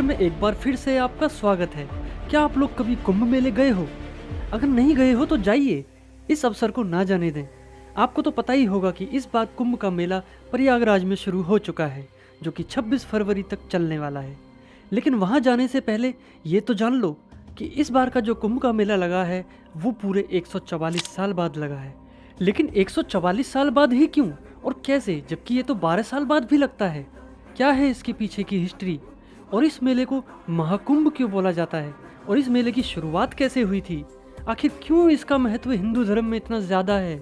में एक बार फिर से आपका स्वागत है। क्या आप लोग कभी कुंभ मेले गए हो? अगर नहीं गए हो तो जाइए, इस अवसर को ना जाने दें। आपको तो पता ही होगा कि इस बार कुंभ का मेला प्रयागराज में शुरू हो चुका है, जो कि 26 फरवरी तक चलने वाला है। लेकिन वहाँ जाने से पहले ये तो जान लो कि इस बार का जो कुंभ का मेला लगा है वो पूरे 144 साल बाद लगा है। लेकिन 144 साल बाद ही क्यों और कैसे, जबकि ये तो 12 साल बाद भी लगता है? क्या है इसके पीछे की हिस्ट्री, और इस मेले को महाकुंभ क्यों बोला जाता है, और इस मेले की शुरुआत कैसे हुई थी? आखिर क्यों इसका महत्व हिंदू धर्म में इतना ज़्यादा है?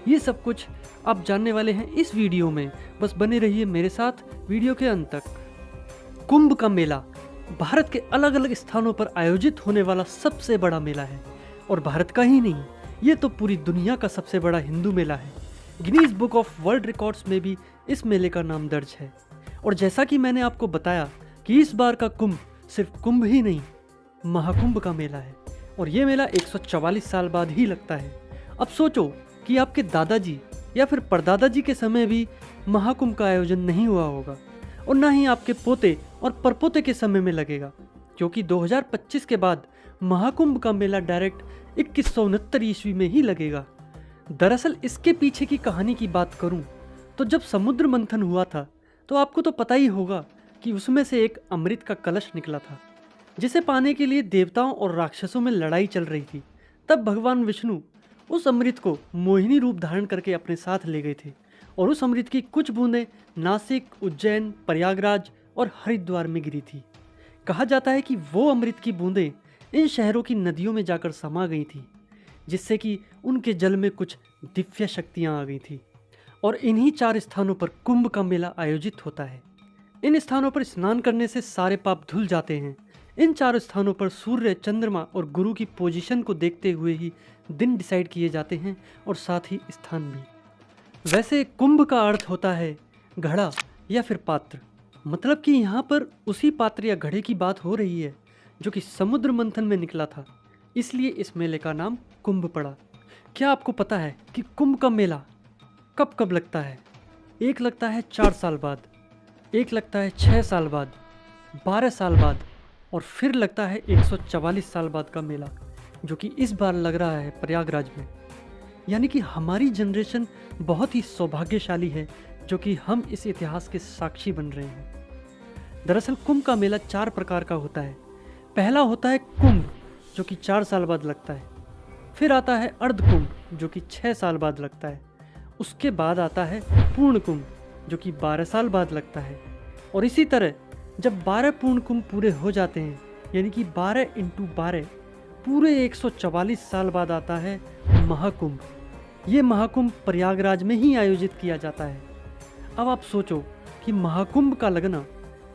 ये सब कुछ आप जानने वाले हैं इस वीडियो में। बस बने रहिए मेरे साथ वीडियो के अंत तक। कुंभ का मेला भारत के अलग अलग स्थानों पर आयोजित होने वाला सबसे बड़ा मेला है, और भारत का ही नहीं, ये तो पूरी दुनिया का सबसे बड़ा हिंदू मेला है। Guinness book of world records में भी इस मेले का नाम दर्ज है। और जैसा कि मैंने आपको बताया कि इस बार का कुंभ सिर्फ कुंभ ही नहीं, महाकुंभ का मेला है, और ये मेला 144 साल बाद ही लगता है। अब सोचो कि आपके दादाजी या फिर परदादाजी के समय भी महाकुंभ का आयोजन नहीं हुआ होगा, और ना ही आपके पोते और परपोते के समय में लगेगा, क्योंकि 2025 के बाद महाकुंभ का मेला डायरेक्ट 2169 ईस्वी में ही लगेगा। दरअसल इसके पीछे की कहानी की बात करूं तो जब समुद्र मंथन हुआ था तो आपको तो पता ही होगा कि उसमें से एक अमृत का कलश निकला था, जिसे पाने के लिए देवताओं और राक्षसों में लड़ाई चल रही थी। तब भगवान विष्णु उस अमृत को मोहिनी रूप धारण करके अपने साथ ले गए थे, और उस अमृत की कुछ बूंदें नासिक, उज्जैन, प्रयागराज और हरिद्वार में गिरी थी। कहा जाता है कि वो अमृत की बूंदें इन शहरों की नदियों में जाकर समा गई थी, जिससे कि उनके जल में कुछ दिव्य शक्तियाँ आ गई थी। और इन्हीं 4 स्थानों पर कुंभ का मेला आयोजित होता है। इन स्थानों पर स्नान करने से सारे पाप धुल जाते हैं। इन 4 स्थानों पर सूर्य, चंद्रमा और गुरु की पोजीशन को देखते हुए ही दिन डिसाइड किए जाते हैं, और साथ ही स्थान भी। वैसे कुंभ का अर्थ होता है घड़ा या फिर पात्र, मतलब कि यहाँ पर उसी पात्र या घड़े की बात हो रही है जो कि समुद्र मंथन में निकला था, इसलिए इस मेले का नाम कुंभ पड़ा। क्या आपको पता है कि कुंभ का मेला कब कब लगता है? एक लगता है 4 साल बाद, एक लगता है 6 साल बाद, 12 साल बाद, और फिर लगता है 144 साल बाद का मेला, जो कि इस बार लग रहा है प्रयागराज में। यानी कि हमारी जनरेशन बहुत ही सौभाग्यशाली है जो कि हम इस इतिहास के साक्षी बन रहे हैं। दरअसल कुंभ का मेला 4 प्रकार का होता है। पहला होता है कुंभ, जो कि 4 साल बाद लगता है। फिर आता है अर्ध कुंभ, जो कि 6 साल बाद लगता है। उसके बाद आता है पूर्ण कुंभ, जो कि 12 साल बाद लगता है। और इसी तरह जब 12 पूर्ण कुंभ पूरे हो जाते हैं, यानी कि 12 × 12 पूरे 144 साल बाद आता है महाकुंभ। ये महाकुंभ प्रयागराज में ही आयोजित किया जाता है। अब आप सोचो कि महाकुंभ का लगना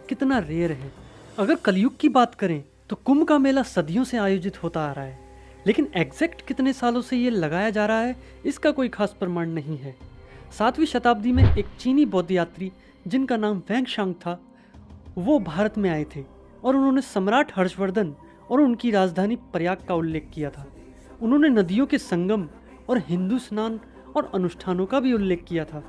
कितना रेयर है। अगर कलयुग की बात करें तो कुंभ का मेला सदियों से आयोजित होता आ रहा है, लेकिन एग्जैक्ट कितने सालों से ये लगाया जा रहा है इसका कोई खास प्रमाण नहीं है। 7वीं शताब्दी में एक चीनी बौद्ध यात्री जिनका नाम वैंगशांग था, वो भारत में आए थे, और उन्होंने सम्राट हर्षवर्धन और उनकी राजधानी प्रयाग का उल्लेख किया था। उन्होंने नदियों के संगम और हिंदू स्नान और अनुष्ठानों का भी उल्लेख किया था।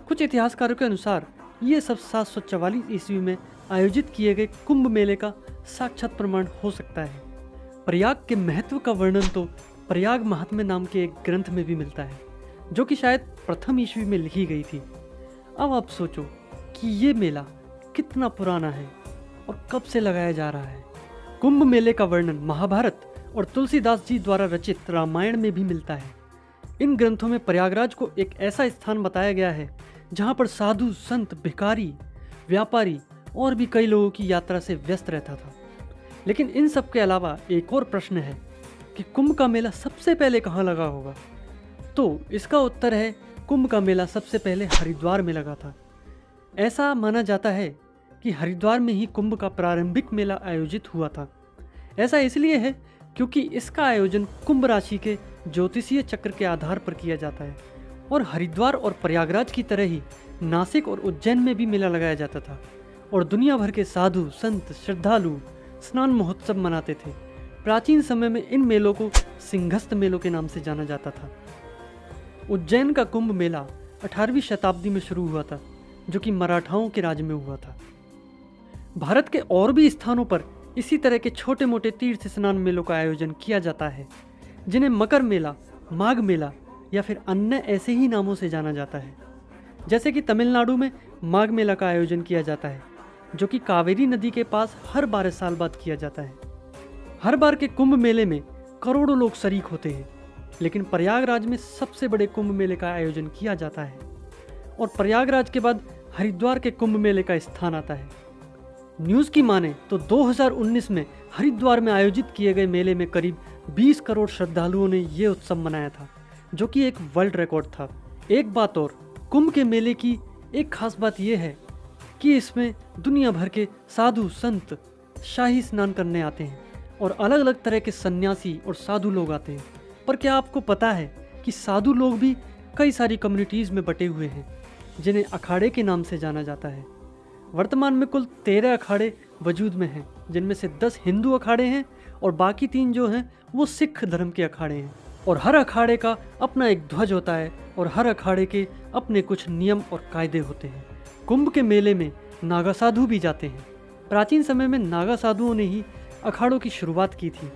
कुछ इतिहासकारों के अनुसार ये सब 744 ईस्वी में आयोजित किए गए कुंभ मेले का साक्षात प्रमाण हो सकता है। प्रयाग के महत्व का वर्णन तो प्रयाग महात्म्य नाम के एक ग्रंथ में भी मिलता है, जो कि शायद प्रथम ईस्वी में लिखी गई थी। अब आप सोचो कि ये मेला कितना पुराना है और कब से लगाया जा रहा है। कुंभ मेले का वर्णन महाभारत और तुलसीदास जी द्वारा रचित रामायण में भी मिलता है। इन ग्रंथों में प्रयागराज को एक ऐसा स्थान बताया गया है जहाँ पर साधु, संत, भिखारी, व्यापारी और भी कई लोगों की यात्रा से व्यस्त रहता था। लेकिन इन सब के अलावा एक और प्रश्न है कि कुंभ का मेला सबसे पहले कहाँ लगा होगा? तो इसका उत्तर है कुंभ का मेला सबसे पहले हरिद्वार में लगा था। ऐसा माना जाता है कि हरिद्वार में ही कुंभ का प्रारंभिक मेला आयोजित हुआ था। ऐसा इसलिए है क्योंकि इसका आयोजन कुंभ राशि के ज्योतिषीय चक्र के आधार पर किया जाता है, और हरिद्वार और प्रयागराज की तरह ही नासिक और उज्जैन में भी मेला लगाया जाता था, और दुनिया भर के साधु, संत, श्रद्धालु स्नान महोत्सव मनाते थे। प्राचीन समय में इन मेलों को सिंहस्थ मेलों के नाम से जाना जाता था। उज्जैन का कुंभ मेला 18वीं शताब्दी में शुरू हुआ था, जो कि मराठाओं के राज में हुआ था। भारत के और भी स्थानों पर इसी तरह के छोटे मोटे तीर्थ स्नान मेलों का आयोजन किया जाता है, जिन्हें मकर मेला, माघ मेला या फिर अन्य ऐसे ही नामों से जाना जाता है। जैसे कि तमिलनाडु में माघ मेला का आयोजन किया जाता है, जो कि कावेरी नदी के पास हर 12 साल बाद किया जाता है। हर बार के कुंभ मेले में करोड़ों लोग शरीक होते हैं, लेकिन प्रयागराज में सबसे बड़े कुंभ मेले का आयोजन किया जाता है और प्रयागराज के बाद हरिद्वार के कुंभ मेले का स्थान आता है। न्यूज़ की माने तो 2019 में हरिद्वार में आयोजित किए गए मेले में करीब 20 करोड़ श्रद्धालुओं ने ये उत्सव मनाया था, जो कि एक वर्ल्ड रिकॉर्ड था। एक बात और, कुंभ के मेले की एक खास बात यह है कि इसमें दुनिया भर के साधु संत शाही स्नान करने आते हैं और अलग अलग तरह के सन्यासी और साधु लोग आते हैं। पर क्या आपको पता है कि साधु लोग भी कई सारी कम्युनिटीज़ में बटे हुए हैं, जिन्हें अखाड़े के नाम से जाना जाता है। वर्तमान में कुल 13 अखाड़े वजूद में हैं, जिनमें से 10 हिंदू अखाड़े हैं और बाकी 3 जो हैं वो सिख धर्म के अखाड़े हैं। और हर अखाड़े का अपना एक ध्वज होता है और हर अखाड़े के अपने कुछ नियम और कायदे होते हैं। कुंभ के मेले में नागा साधु भी जाते हैं। प्राचीन समय में नागा साधुओं ने ही अखाड़ों की शुरुआत की थी।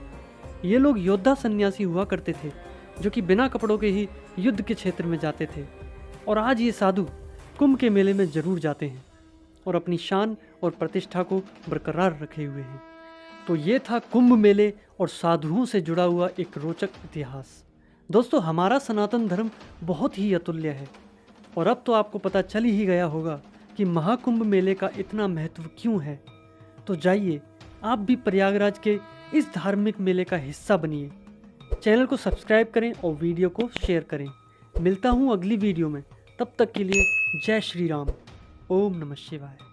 ये लोग योद्धा सन्यासी हुआ करते थे, जो कि बिना कपड़ों के ही युद्ध के क्षेत्र में जाते थे। और आज ये साधु कुंभ के मेले में जरूर जाते हैं और अपनी शान और प्रतिष्ठा को बरकरार रखे हुए हैं। तो ये था कुंभ मेले और साधुओं से जुड़ा हुआ एक रोचक इतिहास। दोस्तों, हमारा सनातन धर्म बहुत ही अतुल्य है और अब तो आपको पता चल ही गया होगा कि महाकुंभ मेले का इतना महत्व क्यों है। तो जाइए, आप भी प्रयागराज के इस धार्मिक मेले का हिस्सा बनिए। चैनल को सब्सक्राइब करें और वीडियो को शेयर करें। मिलता हूँ अगली वीडियो में, तब तक के लिए जय श्री राम। ओम नमः शिवाय।